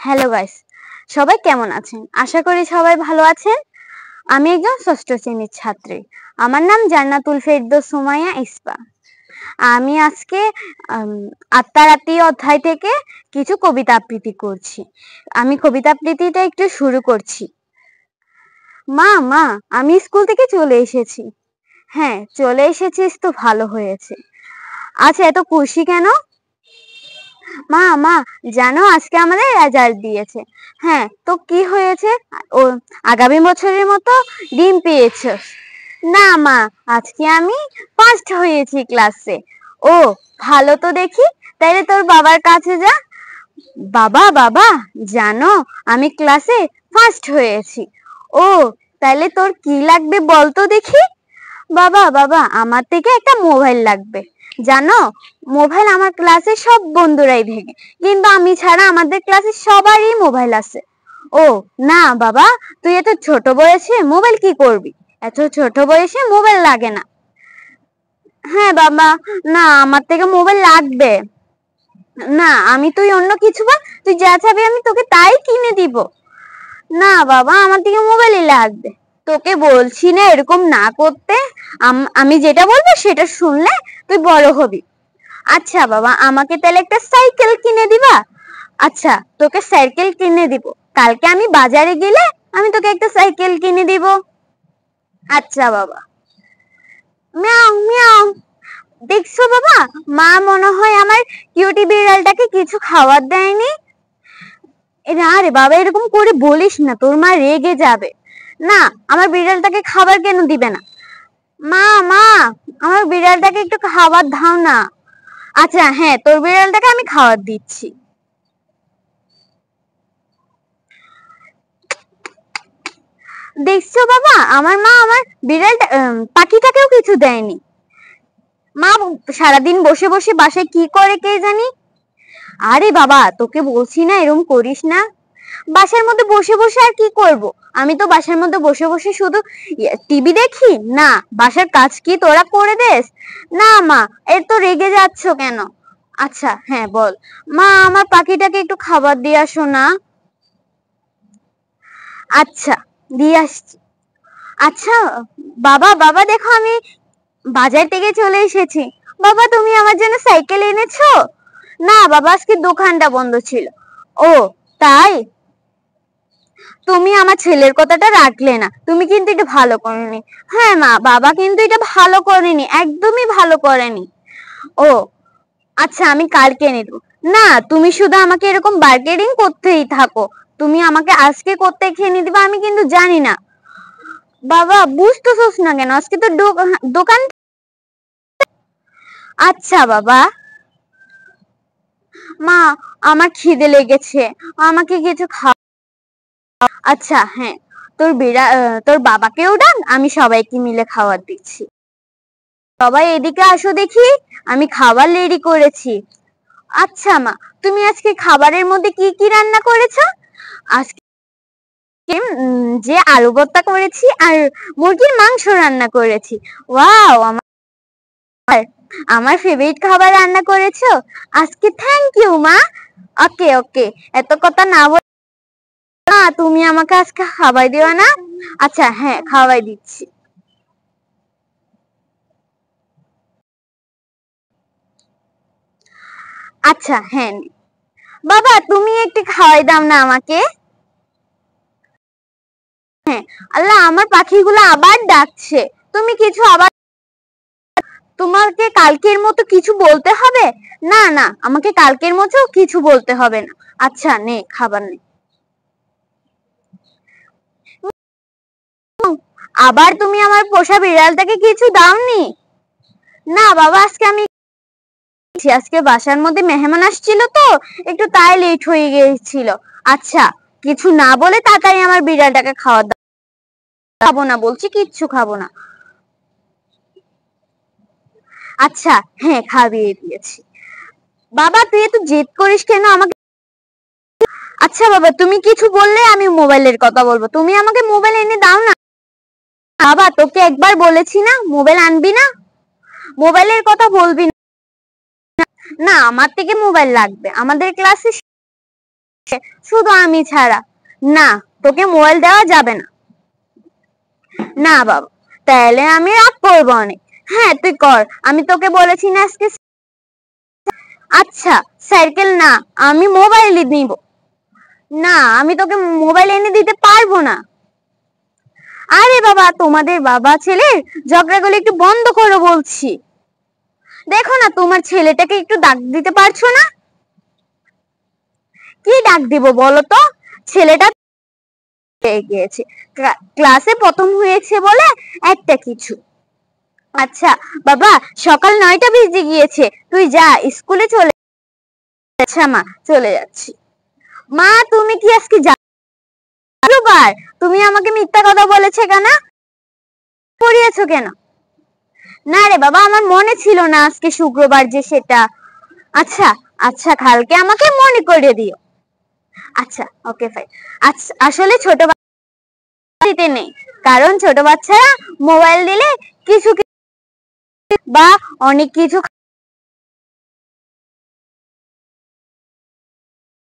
Hello guys, সবাই কেমন আছেন? আশা করি সবাই ভালো আছেন। আমি একজন ষষ্ঠ শ্রেণীর ছাত্রী। আমার নাম জান্নাতুল ফেরদৌস সুমাইয়া ইসবা। আমি আজকে আত্মারাতি অধ্যায় থেকে কিছু কবিতা আবৃত্তি করছি। আমি কবিতা আবৃত্তিটা একটু শুরু করছি। মা মা আমি স্কুল থেকে চলে এসেছি। হ্যাঁ, চলে এসেছিস তো ভালো হয়েছে। আচ্ছা, এত খুশি কেন? মা মা জানো আজকে আমাদের রেজাল্ট দিয়েছে। হ্যাঁ, তো কি হয়েছে? ও আগামী বছরের মতো ডিম পেয়েছে? না মা, আজকে আমি ফার্স্ট হয়েছি ক্লাসে। ও ভালো তো দেখি, তাইলে তোর বাবার কাছে যা। বাবা বাবা জানো আমি ক্লাসে ফার্স্ট হয়েছি। ও তাইলে তোর কি লাগবে বল তো দেখি। বাবা বাবা আমার থেকে একটা মোবাইল লাগবে। জানো মোবাইল আমার ক্লাসে সব বন্ধুরাই ভেঙে, কিন্তু আমি ছাড়া আমাদের ক্লাসে সবারই মোবাইল আছে। ও না বাবা, তুই এত ছোট বয়সে মোবাইল কি করবি? এত ছোট বয়সে মোবাইল লাগে না। হ্যাঁ বাবা, না আমার থেকে মোবাইল লাগবে না। তুই অন্য কিছু বল, তুই যা চাবি আমি তোকে তাই কিনে দিব। না বাবা, আমার থেকে মোবাইলই লাগবে। তোকে বলছি না এরকম না করতে। আমি যেটা বলবো সেটা শুনলে তুই বড় হবি। আচ্ছা বাবা, আমাকে তাহলে একটা সাইকেল কিনে দিবা? আচ্ছা, তোকে সাইকেল কিনে দিব। কালকে আমি বাজারে গেলে আমি তোকে একটা সাইকেল কিনে দিব। আচ্ছা বাবা। মিয়াও মিয়াও। দেখছো বাবা, মা মনে হয় আমার কিউটি বিড়ালটাকে কিছু খাবার দেয়নি। না রে বাবা, এরকম করে বলিস না, তোর মা রেগে যাবে। না, আমার বিড়ালটাকে খাবার কেন দিবে না? মা মা আমার বিড়ালটাকে একটু খাবার দাও না। আচ্ছা হ্যাঁ, তোর বিড়ালটাকে আমি খাবার দিচ্ছি। দেখছো বাবা, আমার মা আমার বিড়ালটা পাখিটাকেও কিছু দেয়নি। মা সারাদিন বসে বসে বাসায় কি করে কে জানি। আরে বাবা, তোকে বলছি না এরকম করিস না। বাসার মধ্যে বসে বসে আর কি করব? আমি তো বাসার মধ্যে বসে বসে শুধু টিভি দেখি না। বাসার কাজ কি তোরা করে দেস? না মা, এত রেগে যাচ্ছ কেন? আচ্ছা হ্যাঁ বল। মা আমার পাখিটাকে একটু খাবার দিয়ে আসো না। আচ্ছা, দিয়ে আসছি। আচ্ছা বাবা বাবা দেখো, আমি বাজার থেকে চলে এসেছি। বাবা তুমি আমার জন্য সাইকেল এনেছো? না বাবা, আজকে দোকানটা বন্ধ ছিল। ও তাই? তুমি আমার ছেলের কথাটা রাখলে না, তুমি কিন্তু এটা ভালো করনি। হ্যাঁ মা, বাবা কিন্তু এটা ভালো করেনি, একদমই ভালো করেনি। ও আচ্ছা, আমি কালকে এনে দেবো। না, তুমি শুধু আমাকে এরকম বার্গেনিং করতেই থাকো। তুমি আমাকে আজকে করতে এনে দিবা, আমি কিন্তু জানি না। বাবা বুঝতেছস না কেন? আজকে তো দোকান। আচ্ছা বাবা। মা আমার খিদে লেগেছে, আমাকে কিছু খাওয়া। আচ্ছা হ্যাঁ, তোর বাবাকেও ডাক, আমি সবাইকে মিলে খাবার দিচ্ছি। সবাই এদিকে আসো দেখি, আমি খাবার রেডি করেছি। আচ্ছা মা, তুমি আজকে খাবারের মধ্যে কি কি রান্না করেছো? আজকে যে আলু ভর্তা করেছি আর মুরগির মাংস রান্না করেছি। ওয়াও, আমার ফেভারিট খাবার রান্না করেছো আজকে। থ্যাংক ইউ মা। ওকে ওকে, এত কথা না বলে তুমি আমাকে আজকে খাবার দিও না? আচ্ছা হ্যাঁ, খাওয়াই দিচ্ছি। আচ্ছা হ্যাঁ। বাবা তুমি একটু খাওয়াই দাও না আমাকে। হ্যাঁ। আল্লাহ, আমার পাখিগুলো আবার ডাকছে। তুমি কিছু আবার, তোমাকে কালকের মতো কিছু বলতে হবে? না না, আমাকে কালকের মতো কিছু বলতে হবে না। আচ্ছা নে, খাবার নে। আবার তুমি আমার পোষা বিড়ালটাকে কিছু দাওনি? না বাবা, আজকে বাসার মধ্যে মেহমান আসছিল তো, একটু তাই লেট হয়ে গিয়েছিল। আচ্ছা, কিছু না বলে তাড়াতাড়ি আমার বিড়ালটাকে খাওয়া দাও। খাবো না বলছি, কিচ্ছু খাবো না। আচ্ছা হ্যাঁ, খাইয়ে দিয়েছি। বাবা তুই এত জেদ করিস কেন আমাকে? আচ্ছা বাবা, তুমি কিছু বললে আমি মোবাইলের কথা বলবো, তুমি আমাকে মোবাইল এনে দাও না। বাবা তোকে একবার বলেছি না মোবাইল আনবি না, মোবাইলের কথা বলবি না। না, আমার থেকে মোবাইল লাগবে, আমাদের ক্লাসে শুধু আমি ছাড়া। না, তোকে মোবাইল দেওয়া যাবে না। না বাবা, তাহলে আমি রাগ করবো অনেক। হ্যাঁ তুই কর, আমি তোকে বলেছি না আজকে। আচ্ছা সাইকেল না, আমি মোবাইলই নিব। না, আমি তোকে মোবাইল এনে দিতে পারবো না। আরে বাবা, তোমাদের বাবা ছেলের ঝগড়াগুলো একটু বন্ধ করো বলছি। দেখো না তোমার ছেলেটাকে একটু ডাক দিতে পারছো না? কি ডাক দিব বলো তো? ছেলেটা পেয়ে গিয়েছে, ক্লাসে প্রথম হয়েছে বলে একটা কিছু। আচ্ছা বাবা, সকাল 9টা বেজে গিয়েছে, তুই যা, স্কুলে চলে। আচ্ছা মা, চলে যাচ্ছি। মা তুমি কি আজকে শুক্রবার? তুমি আমাকে মিথ্যা কথা বলেছে কেন? পড়িয়েছো কেন? না রে বাবা, আমার মনে ছিল না আজকে শুক্রবার যে সেটা। আচ্ছা আচ্ছা, কালকে আমাকে মনে করিয়ে দিও। আচ্ছা ওকে ফাইন। আচ্ছা, আসলে ছোট দিতে নেই, কারণ ছোট বাচ্চারা মোবাইল দিলে কিছু বা অনেক কিছু